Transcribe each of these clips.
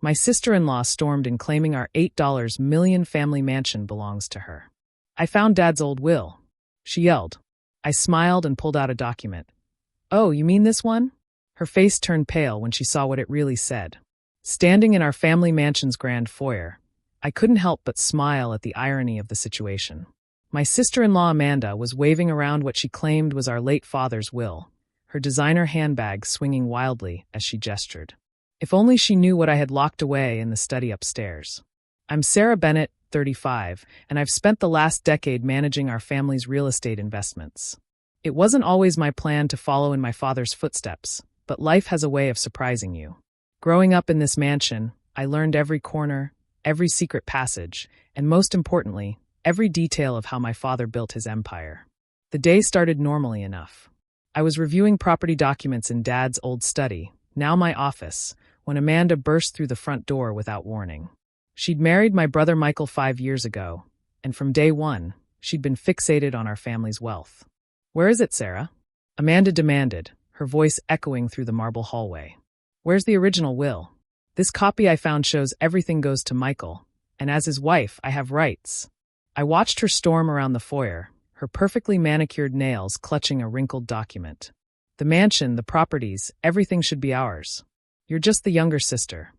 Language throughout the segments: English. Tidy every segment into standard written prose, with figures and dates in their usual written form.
My sister-in-law stormed in claiming our $8 million family mansion belongs to her. I found Dad's old will, she yelled. I smiled and pulled out a document. Oh, you mean this one? Her face turned pale when she saw what it really said. Standing in our family mansion's grand foyer, I couldn't help but smile at the irony of the situation. My sister-in-law Amanda was waving around what she claimed was our late father's will, her designer handbag swinging wildly as she gestured. If only she knew what I had locked away in the study upstairs. I'm Sarah Bennett, 35, and I've spent the last decade managing our family's real estate investments. It wasn't always my plan to follow in my father's footsteps, but life has a way of surprising you. Growing up in this mansion, I learned every corner, every secret passage, and most importantly, every detail of how my father built his empire. The day started normally enough. I was reviewing property documents in Dad's old study, now my office, when Amanda burst through the front door without warning. She'd married my brother Michael 5 years ago, and from day one, she'd been fixated on our family's wealth. Where is it, Sarah? Amanda demanded, her voice echoing through the marble hallway. Where's the original will? This copy I found shows everything goes to Michael, and as his wife, I have rights. I watched her storm around the foyer, her perfectly manicured nails clutching a wrinkled document. The mansion, the properties, everything should be ours. You're just the younger sister.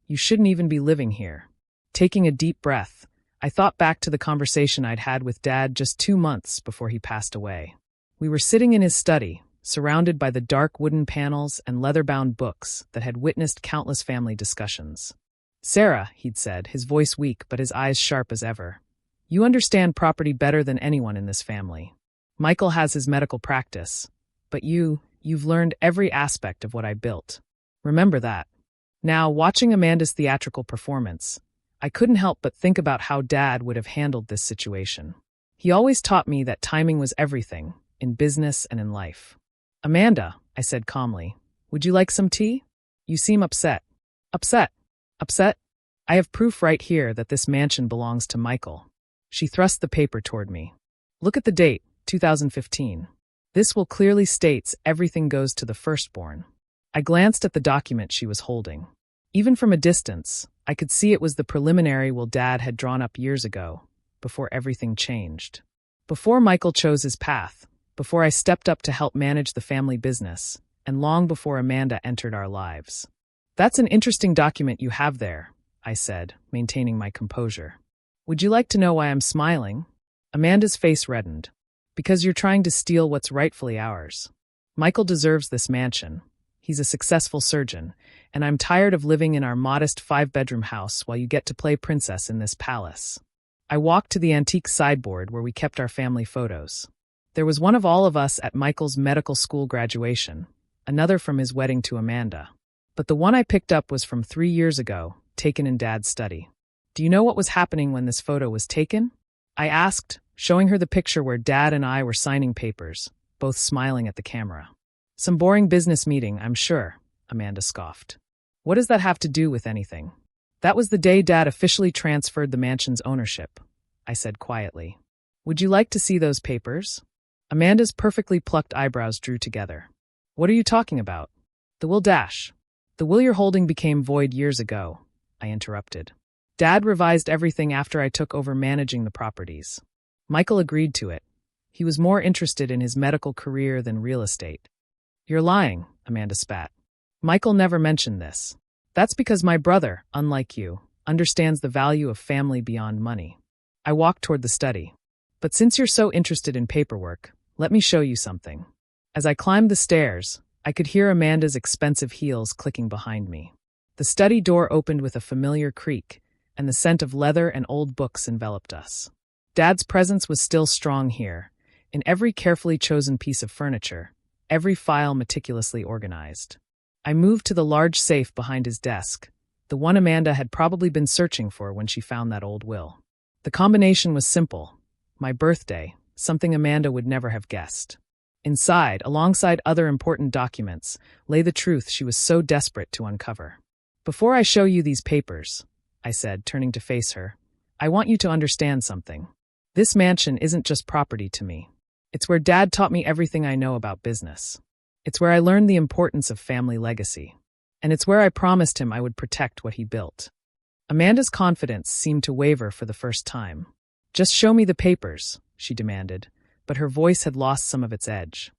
You shouldn't even be living here. Taking a deep breath, I thought back to the conversation I'd had with Dad just 2 months before he passed away. We were sitting in his study, surrounded by the dark wooden panels and leather-bound books that had witnessed countless family discussions. Sarah, he'd said, his voice weak but his eyes sharp as ever. You understand property better than anyone in this family. Michael has his medical practice, but you've learned every aspect of what I built. Remember that. Now, watching Amanda's theatrical performance, I couldn't help but think about how Dad would have handled this situation. He always taught me that timing was everything, in business and in life. Amanda, I said calmly, would you like some tea? You seem upset. Upset? Upset? I have proof right here that this mansion belongs to Michael. She thrust the paper toward me. Look at the date, 2015. This will clearly states everything goes to the firstborn. I glanced at the document she was holding. Even from a distance, I could see it was the preliminary will Dad had drawn up years ago, before everything changed. Before Michael chose his path, before I stepped up to help manage the family business, and long before Amanda entered our lives. That's an interesting document you have there, I said, maintaining my composure. Would you like to know why I'm smiling? Amanda's face reddened. Because you're trying to steal what's rightfully ours. Michael deserves this mansion. He's a successful surgeon, and I'm tired of living in our modest 5-bedroom house while you get to play princess in this palace. I walked to the antique sideboard where we kept our family photos. There was one of all of us at Michael's medical school graduation, another from his wedding to Amanda. But the one I picked up was from 3 years ago, taken in Dad's study. Do you know what was happening when this photo was taken? I asked, showing her the picture where Dad and I were signing papers, both smiling at the camera. Some boring business meeting, I'm sure, Amanda scoffed. What does that have to do with anything? That was the day Dad officially transferred the mansion's ownership, I said quietly. Would you like to see those papers? Amanda's perfectly plucked eyebrows drew together. What are you talking about? The will dash. The will you're holding became void years ago, I interrupted. Dad revised everything after I took over managing the properties. Michael agreed to it. He was more interested in his medical career than real estate. You're lying, Amanda spat. Michael never mentioned this. That's because my brother, unlike you, understands the value of family beyond money. I walked toward the study. But since you're so interested in paperwork, let me show you something. As I climbed the stairs, I could hear Amanda's expensive heels clicking behind me. The study door opened with a familiar creak, and the scent of leather and old books enveloped us. Dad's presence was still strong here, in every carefully chosen piece of furniture, every file meticulously organized. I moved to the large safe behind his desk, the one Amanda had probably been searching for when she found that old will. The combination was simple. My birthday, something Amanda would never have guessed. Inside, alongside other important documents, lay the truth she was so desperate to uncover. Before I show you these papers, I said, turning to face her, I want you to understand something. This mansion isn't just property to me. It's where Dad taught me everything I know about business. It's where I learned the importance of family legacy. And it's where I promised him I would protect what he built. Amanda's confidence seemed to waver for the first time. Just show me the papers, she demanded, but her voice had lost some of its edge.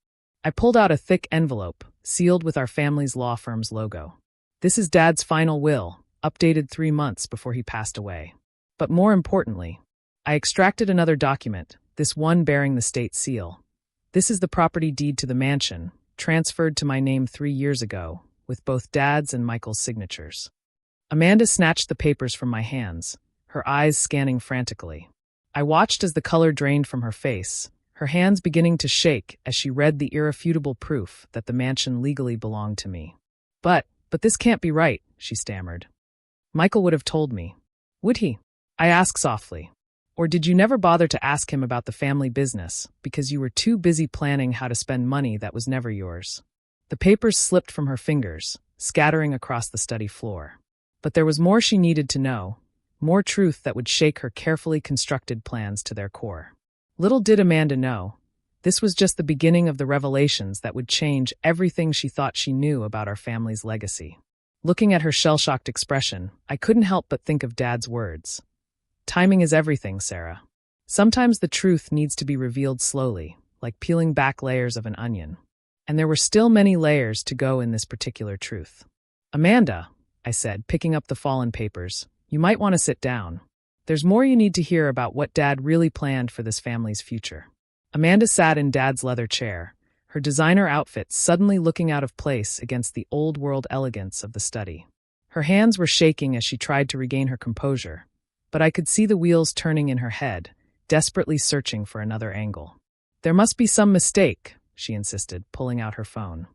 I pulled out a thick envelope, sealed with our family's law firm's logo. This is Dad's final will, updated 3 months before he passed away. But more importantly, I extracted another document, this one bearing the state seal. This is the property deed to the mansion, transferred to my name 3 years ago, with both Dad's and Michael's signatures. Amanda snatched the papers from my hands, her eyes scanning frantically. I watched as the color drained from her face, her hands beginning to shake as she read the irrefutable proof that the mansion legally belonged to me. But this can't be right, she stammered. Michael would have told me. Would he? I asked softly. Or did you never bother to ask him about the family business because you were too busy planning how to spend money that was never yours? The papers slipped from her fingers, scattering across the study floor. But there was more she needed to know, more truth that would shake her carefully constructed plans to their core. Little did Amanda know, this was just the beginning of the revelations that would change everything she thought she knew about our family's legacy. Looking at her shell-shocked expression, I couldn't help but think of Dad's words. Timing is everything, Sarah. Sometimes the truth needs to be revealed slowly, like peeling back layers of an onion. And there were still many layers to go in this particular truth. Amanda, I said, picking up the fallen papers, you might want to sit down. There's more you need to hear about what Dad really planned for this family's future. Amanda sat in Dad's leather chair, her designer outfit suddenly looking out of place against the old-world elegance of the study. Her hands were shaking as she tried to regain her composure, but I could see the wheels turning in her head, desperately searching for another angle. There must be some mistake, she insisted, pulling out her phone.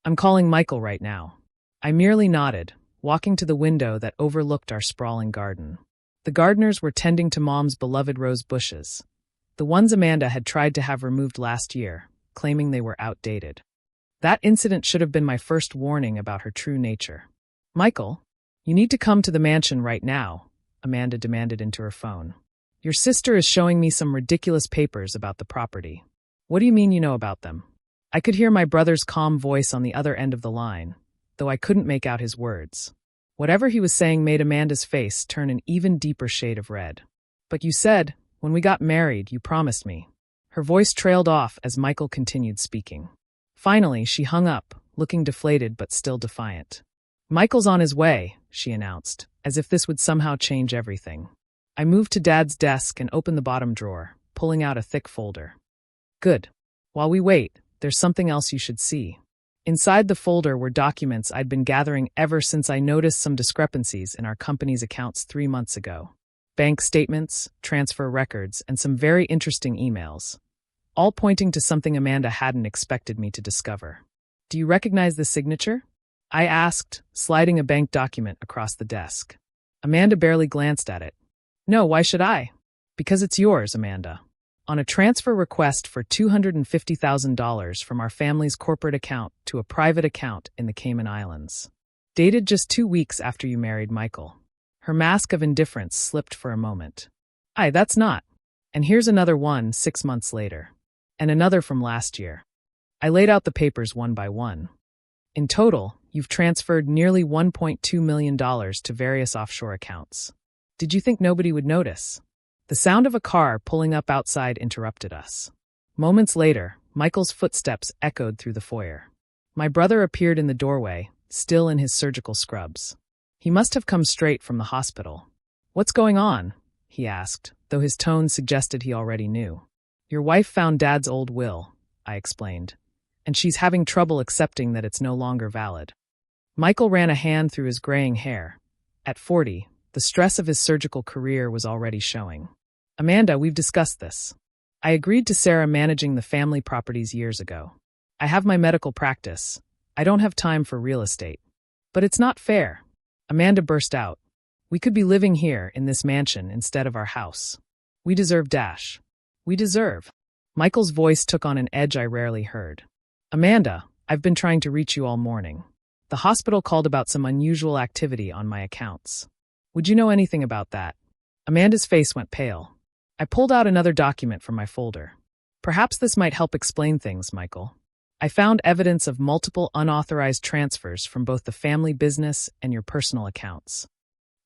I'm calling Michael right now. I merely nodded, walking to the window that overlooked our sprawling garden. The gardeners were tending to Mom's beloved rose bushes, the ones Amanda had tried to have removed last year, claiming they were outdated. That incident should have been my first warning about her true nature. Michael, you need to come to the mansion right now, Amanda demanded into her phone. Your sister is showing me some ridiculous papers about the property. What do you mean you know about them? I could hear my brother's calm voice on the other end of the line, though I couldn't make out his words. Whatever he was saying made Amanda's face turn an even deeper shade of red. But you said, when we got married, you promised me. Her voice trailed off as Michael continued speaking. Finally, she hung up, looking deflated but still defiant. Michael's on his way, she announced, as if this would somehow change everything. I moved to Dad's desk and opened the bottom drawer, pulling out a thick folder. Good. While we wait, there's something else you should see. Inside the folder were documents I'd been gathering ever since I noticed some discrepancies in our company's accounts 3 months ago. Bank statements, transfer records, and some very interesting emails, all pointing to something Amanda hadn't expected me to discover. Do you recognize the signature? I asked, sliding a bank document across the desk. Amanda barely glanced at it. No, why should I? Because it's yours, Amanda. On a transfer request for $250,000 from our family's corporate account to a private account in the Cayman Islands. Dated just 2 weeks after you married Michael. Her mask of indifference slipped for a moment. Aye, that's not. And here's another one 6 months later. And another from last year. I laid out the papers one by one. In total, you've transferred nearly $1.2 million to various offshore accounts. Did you think nobody would notice? The sound of a car pulling up outside interrupted us. Moments later, Michael's footsteps echoed through the foyer. My brother appeared in the doorway, still in his surgical scrubs. He must have come straight from the hospital. What's going on? He asked, though his tone suggested he already knew. Your wife found Dad's old will, I explained, and she's having trouble accepting that it's no longer valid. Michael ran a hand through his graying hair. At 40, the stress of his surgical career was already showing. Amanda, we've discussed this. I agreed to Sarah managing the family properties years ago. I have my medical practice. I don't have time for real estate. But it's not fair. Amanda burst out. We could be living here in this mansion instead of our house. We deserve dash. We deserve. Michael's voice took on an edge I rarely heard. Amanda, I've been trying to reach you all morning. The hospital called about some unusual activity on my accounts. Would you know anything about that? Amanda's face went pale. I pulled out another document from my folder. Perhaps this might help explain things, Michael. I found evidence of multiple unauthorized transfers from both the family business and your personal accounts.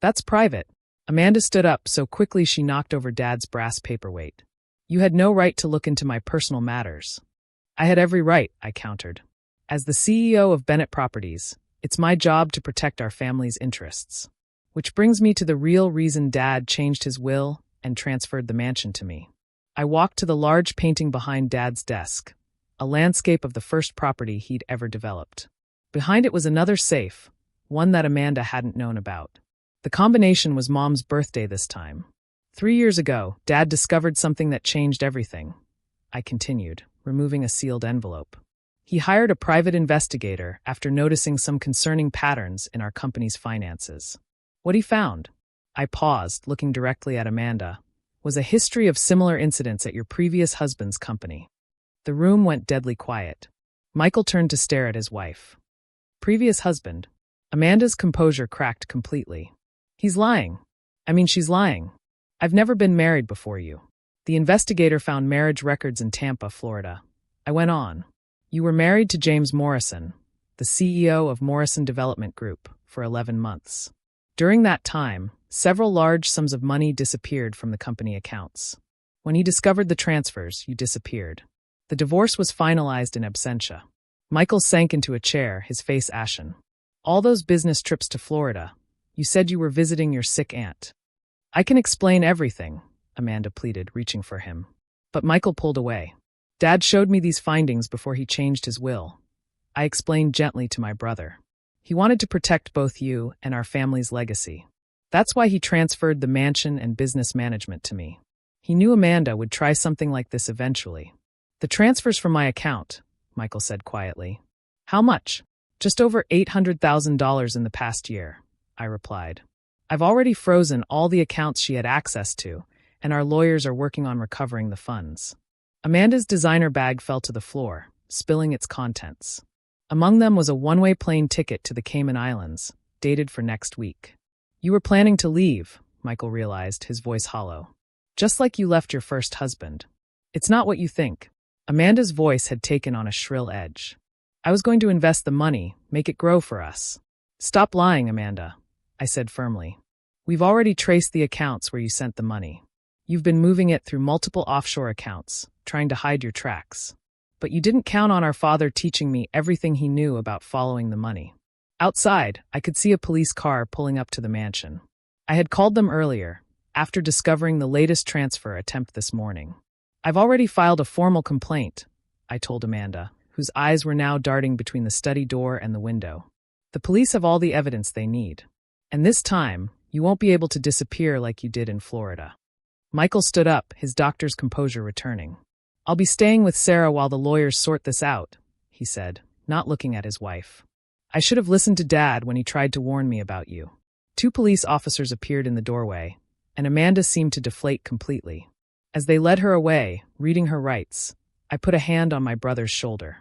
That's private. Amanda stood up so quickly she knocked over Dad's brass paperweight. You had no right to look into my personal matters. I had every right, I countered. As the CEO of Bennett Properties, it's my job to protect our family's interests. Which brings me to the real reason Dad changed his will and transferred the mansion to me. I walked to the large painting behind Dad's desk, a landscape of the first property he'd ever developed. Behind it was another safe, one that Amanda hadn't known about. The combination was Mom's birthday this time. 3 years ago, Dad discovered something that changed everything. I continued, removing a sealed envelope. He hired a private investigator after noticing some concerning patterns in our company's finances. What he found, I paused, looking directly at Amanda, was a history of similar incidents at your previous husband's company. The room went deadly quiet. Michael turned to stare at his wife. Previous husband. Amanda's composure cracked completely. He's lying. She's lying. I've never been married before you. The investigator found marriage records in Tampa, Florida. I went on. You were married to James Morrison, the CEO of Morrison Development Group, for 11 months. During that time, several large sums of money disappeared from the company accounts. When he discovered the transfers, you disappeared. The divorce was finalized in absentia. Michael sank into a chair, his face ashen. All those business trips to Florida. You said you were visiting your sick aunt. I can explain everything, Amanda pleaded, reaching for him. But Michael pulled away. Dad showed me these findings before he changed his will. I explained gently to my brother. He wanted to protect both you and our family's legacy. That's why he transferred the mansion and business management to me. He knew Amanda would try something like this eventually. The transfers from my account, Michael said quietly. How much? Just over $800,000 in the past year, I replied. I've already frozen all the accounts she had access to, and our lawyers are working on recovering the funds. Amanda's designer bag fell to the floor, spilling its contents. Among them was a one-way plane ticket to the Cayman Islands, dated for next week. You were planning to leave, Michael realized, his voice hollow. Just like you left your first husband. It's not what you think. Amanda's voice had taken on a shrill edge. I was going to invest the money, make it grow for us. Stop lying, Amanda, I said firmly. We've already traced the accounts where you sent the money. You've been moving it through multiple offshore accounts, trying to hide your tracks. But you didn't count on our father teaching me everything he knew about following the money. Outside, I could see a police car pulling up to the mansion. I had called them earlier, after discovering the latest transfer attempt this morning. I've already filed a formal complaint, I told Amanda, whose eyes were now darting between the study door and the window. The police have all the evidence they need. And this time, you won't be able to disappear like you did in Florida. Michael stood up, his doctor's composure returning. I'll be staying with Sarah while the lawyers sort this out, he said, not looking at his wife. I should have listened to Dad when he tried to warn me about you. 2 police officers appeared in the doorway, and Amanda seemed to deflate completely. As they led her away, reading her rights, I put a hand on my brother's shoulder.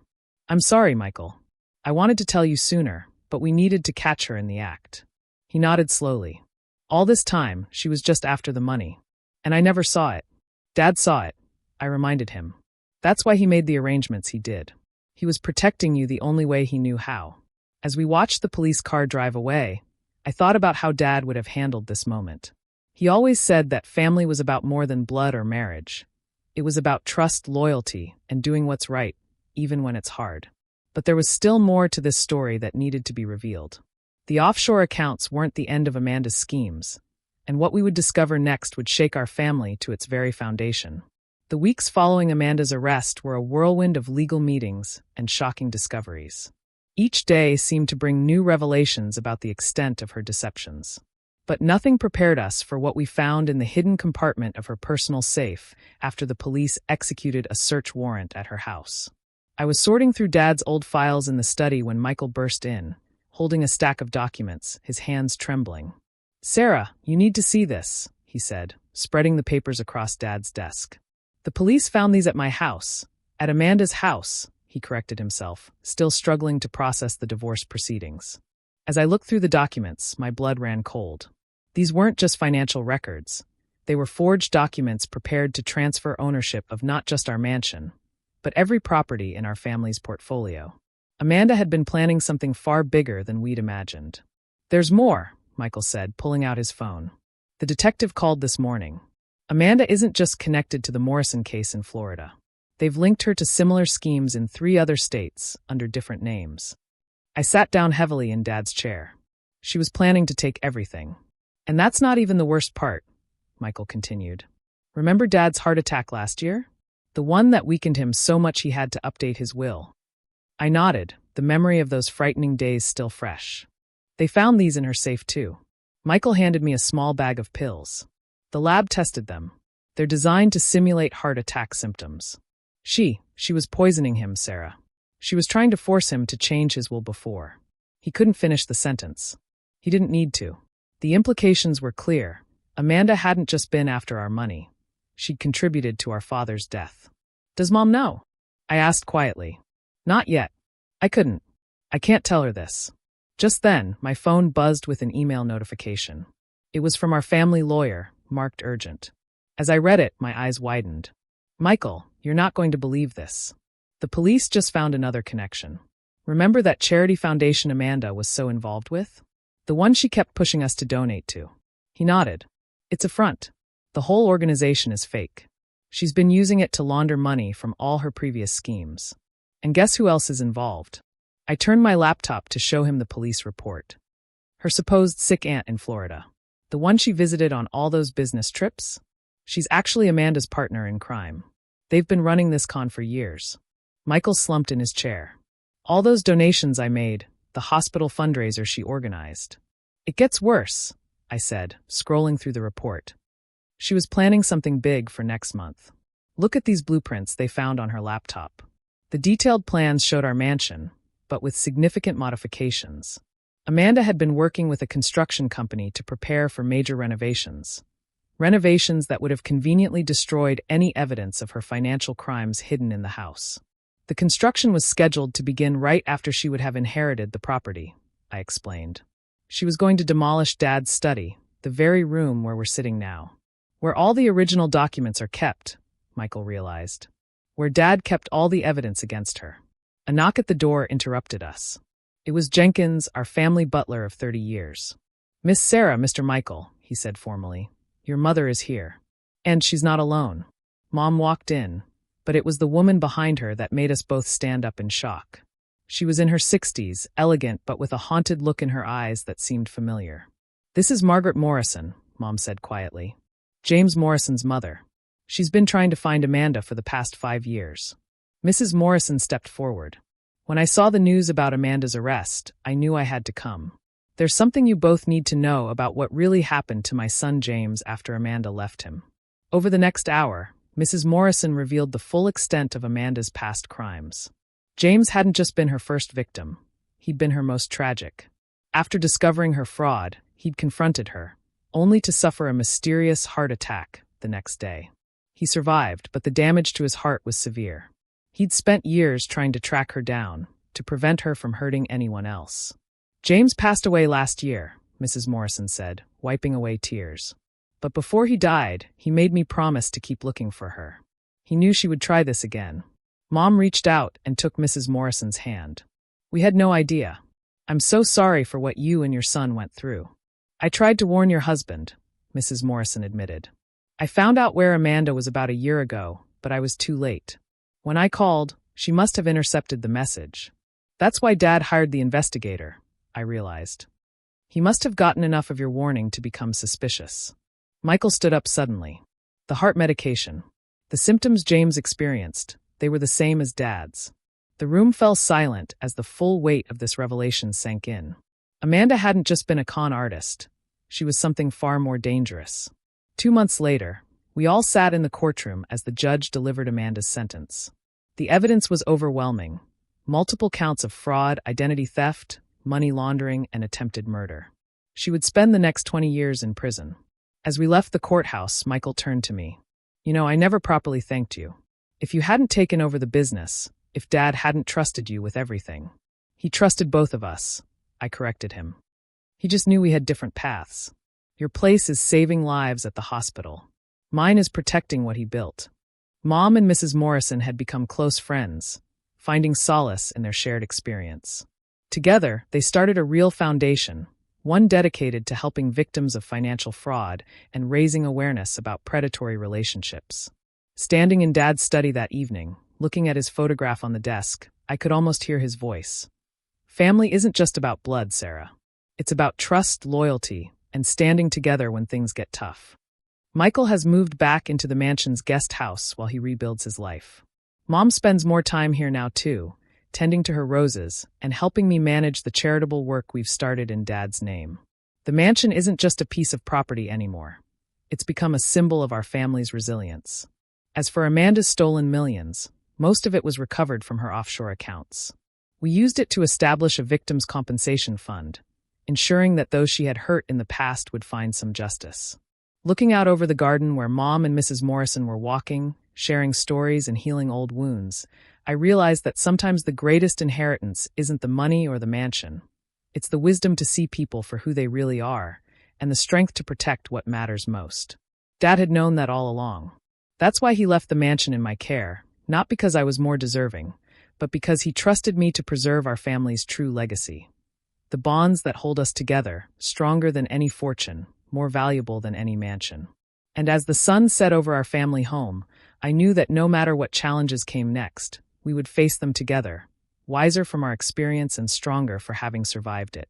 I'm sorry, Michael. I wanted to tell you sooner, but we needed to catch her in the act. He nodded slowly. All this time, she was just after the money. And I never saw it. Dad saw it, I reminded him. That's why he made the arrangements he did. He was protecting you the only way he knew how. As we watched the police car drive away, I thought about how Dad would have handled this moment. He always said that family was about more than blood or marriage. It was about trust, loyalty, and doing what's right, even when it's hard. But there was still more to this story that needed to be revealed. The offshore accounts weren't the end of Amanda's schemes, and what we would discover next would shake our family to its very foundation. The weeks following Amanda's arrest were a whirlwind of legal meetings and shocking discoveries. Each day seemed to bring new revelations about the extent of her deceptions. But nothing prepared us for what we found in the hidden compartment of her personal safe after the police executed a search warrant at her house. I was sorting through Dad's old files in the study when Michael burst in, holding a stack of documents, his hands trembling. Sarah, you need to see this, he said, spreading the papers across Dad's desk. The police found these at my house, at Amanda's house, he corrected himself, still struggling to process the divorce proceedings. As I looked through the documents, my blood ran cold. These weren't just financial records. They were forged documents prepared to transfer ownership of not just our mansion, but every property in our family's portfolio. Amanda had been planning something far bigger than we'd imagined. "There's more," Michael said, pulling out his phone. "The detective called this morning. Amanda isn't just connected to the Morrison case in Florida. They've linked her to similar schemes in 3 other states under different names." I sat down heavily in Dad's chair. She was planning to take everything. "And that's not even the worst part," Michael continued. "Remember Dad's heart attack last year? The one that weakened him so much he had to update his will." I nodded, the memory of those frightening days still fresh. "They found these in her safe too." Michael handed me a small bag of pills. "The lab tested them. They're designed to simulate heart attack symptoms." She was poisoning him, Sarah. She was trying to force him to change his will before. He couldn't finish the sentence. He didn't need to. The implications were clear. Amanda hadn't just been after our money. She'd contributed to our father's death. "Does Mom know?" I asked quietly. "Not yet. I can't tell her this." Just then, my phone buzzed with an email notification. It was from our family lawyer, marked urgent. As I read it, my eyes widened. "Michael, you're not going to believe this. The police just found another connection. Remember that charity foundation Amanda was so involved with? The one she kept pushing us to donate to." He nodded. "It's a front. The whole organization is fake. She's been using it to launder money from all her previous schemes. And guess who else is involved?" I turned my laptop to show him the police report. "Her supposed sick aunt in Florida. The one she visited on all those business trips? She's actually Amanda's partner in crime. They've been running this con for years." Michael slumped in his chair. "All those donations I made, the hospital fundraiser she organized." "It gets worse," I said, scrolling through the report. "She was planning something big for next month. Look at these blueprints they found on her laptop. The detailed plans showed our mansion, but with significant modifications. Amanda had been working with a construction company to prepare for major renovations. Renovations that would have conveniently destroyed any evidence of her financial crimes hidden in the house. The construction was scheduled to begin right after she would have inherited the property," I explained. "She was going to demolish Dad's study, the very room where we're sitting now. Where all the original documents are kept," Michael realized. "Where Dad kept all the evidence against her." A knock at the door interrupted us. It was Jenkins, our family butler of 30 years. "Miss Sarah, Mr. Michael," he said formally. "Your mother is here. And she's not alone." Mom walked in, but it was the woman behind her that made us both stand up in shock. She was in her 60s, elegant but with a haunted look in her eyes that seemed familiar. "This is Margaret Morrison," Mom said quietly. "James Morrison's mother. She's been trying to find Amanda for the past 5 years." Mrs. Morrison stepped forward. "When I saw the news about Amanda's arrest, I knew I had to come. There's something you both need to know about what really happened to my son James after Amanda left him." Over the next hour, Mrs. Morrison revealed the full extent of Amanda's past crimes. James hadn't just been her first victim. He'd been her most tragic. After discovering her fraud, he'd confronted her, only to suffer a mysterious heart attack the next day. He survived, but the damage to his heart was severe. He'd spent years trying to track her down, to prevent her from hurting anyone else. "James passed away last year," Mrs. Morrison said, wiping away tears. "But before he died, he made me promise to keep looking for her. He knew she would try this again." Mom reached out and took Mrs. Morrison's hand. "We had no idea. I'm so sorry for what you and your son went through." "I tried to warn your husband," Mrs. Morrison admitted. "I found out where Amanda was about a year ago, but I was too late. When I called, she must have intercepted the message. That's why Dad hired the investigator," I realized. "He must have gotten enough of your warning to become suspicious." Michael stood up suddenly. "The heart medication. The symptoms James experienced, they were the same as Dad's." The room fell silent as the full weight of this revelation sank in. Amanda hadn't just been a con artist. She was something far more dangerous. 2 months later, we all sat in the courtroom as the judge delivered Amanda's sentence. The evidence was overwhelming. Multiple counts of fraud, identity theft, money laundering, and attempted murder. She would spend the next 20 years in prison. As we left the courthouse, Michael turned to me. "You know, I never properly thanked you. If you hadn't taken over the business, if Dad hadn't trusted you with everything." "He trusted both of us," I corrected him. "He just knew we had different paths. Your place is saving lives at the hospital. Mine is protecting what he built." Mom and Mrs. Morrison had become close friends, finding solace in their shared experience. Together, they started a real foundation, one dedicated to helping victims of financial fraud and raising awareness about predatory relationships. Standing in Dad's study that evening, looking at his photograph on the desk, I could almost hear his voice. Family isn't just about blood, Sarah. It's about trust, loyalty, and standing together when things get tough. Michael has moved back into the mansion's guest house while he rebuilds his life. Mom spends more time here now too, tending to her roses and helping me manage the charitable work we've started in Dad's name. The mansion isn't just a piece of property anymore. It's become a symbol of our family's resilience. As for Amanda's stolen millions, most of it was recovered from her offshore accounts. We used it to establish a victims' compensation fund, ensuring that those she had hurt in the past would find some justice. Looking out over the garden where Mom and Mrs. Morrison were walking, sharing stories and healing old wounds, I realized that sometimes the greatest inheritance isn't the money or the mansion. It's the wisdom to see people for who they really are, and the strength to protect what matters most. Dad had known that all along. That's why he left the mansion in my care, not because I was more deserving, but because he trusted me to preserve our family's true legacy. The bonds that hold us together, stronger than any fortune, more valuable than any mansion. And as the sun set over our family home, I knew that no matter what challenges came next, we would face them together, wiser from our experience and stronger for having survived it.